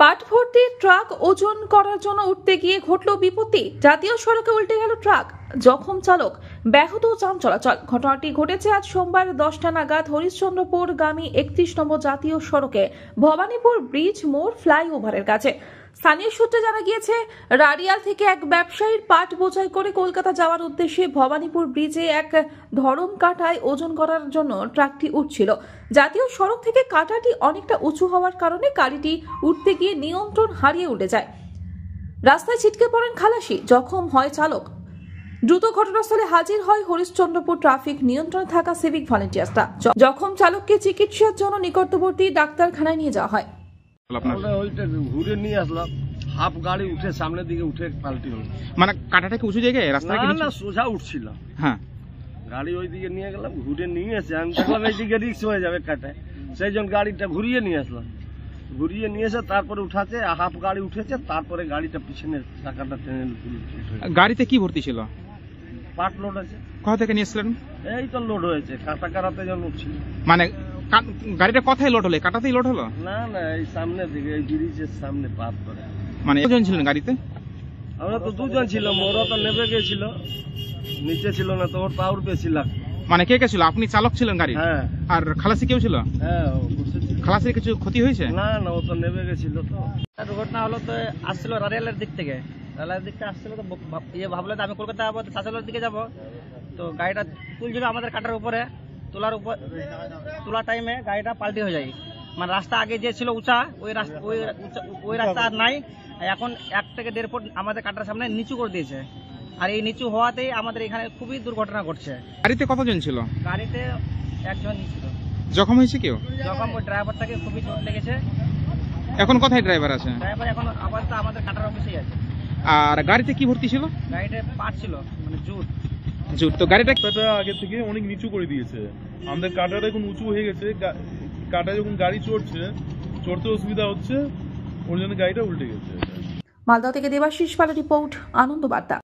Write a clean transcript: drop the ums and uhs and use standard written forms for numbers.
পাট ভর্তি ট্রাক ওজন করার জন্য উঠতে গিয়ে ঘটল বিপত্তি। জাতীয় সড়কে উল্টে গেল ট্রাক, জখম চালক, ব্যাহত যান চলাচল। ঘটনাটি ঘটেছে আজ সোমবার 10টা নাগাদ হরিশ্চন্দ্রপুর গামী 31 নম্বর জাতীয় সড়কে ভবানীপুর ব্রিজ মোড় ফ্লাইওভারের কাছে। স্থানীয় সূত্রে জানা গিয়েছে, রাড়িয়াল থেকে এক ব্যবসায়ীর পাট বোঝাই করে কলকাতা যাওয়ার উদ্দেশ্যে ভবানীপুর ব্রিজে এক ধরম কাটায় ওজন করার জন্য ট্রাকটি উঠছিল। জাতীয় সড়ক থেকে কাটাটি অনেকটা উঁচু হওয়ার কারণে গাড়িটি উঠতে গিয়ে নিয়ন্ত্রণ হারিয়ে উঠে যায়। রাস্তায় ছিটকে পড়েন খালাসি, জখম হয় চালক। দ্রুত ঘটনাস্থলে হাজির হয় হরিশ্চন্দ্রপুর ট্রাফিক নিয়ন্ত্রণে থাকা সিভিক ভলেন্টিয়ার্সরা। জখম চালককে চিকিৎসার জন্য নিকটবর্তী ডাক্তারখানায় নিয়ে যাওয়া হয়। ঘুরে নিয়ে আসলাম, হাফ গাড়ি উঠে সামনের দিকে উঠে পাল্টি হলো। মানে কাটাটা কি উঁচু জায়গায় রাস্তায়? না, সোজা উঠছিল। হ্যাঁ, গাড়ি ওই দিকে নিয়ে গেলাম, ঘুরে নিয়ে এসে আমি দেখলাম এইদিকে রিক্স হয়ে যাবে কাটায়, সেই জন্য গাড়িটা ঘুরিয়ে নিয়ে আসলাম। ঘুরিয়ে নিয়ে এসে তারপরে উঠাচ্ছে, হাফ গাড়ি উঠেছে, তারপরে গাড়িটা পিছনে চাকাটা টেনে গাড়িতে কি ভর্তি ছিল? পাট লোড আছে। কোথা থেকে নিয়ে আসলেন? এই তো লোড হয়েছে, কাটাতে যখন উঠছিল। মানে গাড়িটা কোথায় লোড হলো? কাটাতেই লোড হলো? না, এই সামনের দিকে, এই ব্রিজের সামনে পার করে। মানে কজন ছিলেন গাড়িতে? আমরা তো দুজন ছিলাম, ওরা তো নেমে গেছিল, নিচে ছিল না, তো ওর পাওয়ার বেশি লাগতো। মানে কে কে ছিল? আপনি চালক ছিলেন গাড়ি? হ্যাঁ। আর খালাসি কেউ ছিল? হ্যাঁ। খালাসির কিছু ক্ষতি হয়েছে? না, ও তো নেমে গেছিল। তো দুর্ঘটনা হলো, তো আসছিল রারিয়ালের দিক থেকে, রারিয়ালের দিকটা আসছিল, তো ভাবলো যে আমি কলকাতা যাবো, শাসলের দিকে যাবো, তো গাড়িটা তুলছিল আমাদের কাটার উপরে, তোলার টাইমে গাড়িটা পাল্টি হয়ে যায়। মানে রাস্তা আগে যে ছিল উঁচা, ওই রাস্তা আর নাই, এখন 1 থেকে 1.5 ফুট আমাদের কাটার সামনে নিচু করে দিয়েছে। আর এই নিচু হওয়াতেই আমাদের এখানে খুবই দুর্ঘটনা ঘটছে। গাড়িতে কতজন ছিল? গাড়িতে একজন ছিল। জখম হয়েছে কেউ? জখম ওই ড্রাইভারটাকে খুবই চোট লেগেছে। এখন কোথায় ড্রাইভার আছে? ড্রাইভার এখন আপাতত আমাদের কাটার অফিসেই আছে। আর গাড়িতে কি ভর্তি ছিল? গাড়িতে পাট ছিল, মানে জুট। তো গাড়িটা আগে থেকে অনেক নিচু করে দিয়েছে, আমাদের কাটাটা এখন উঁচু হয়ে গেছে। কাটা যখন গাড়ি চড়তে অসুবিধা হচ্ছে, ওর জন্য গাড়িটা উল্টে গেছে। মালদহ থেকে দেবাশিস পালের রিপোর্ট, আনন্দ বার্তা।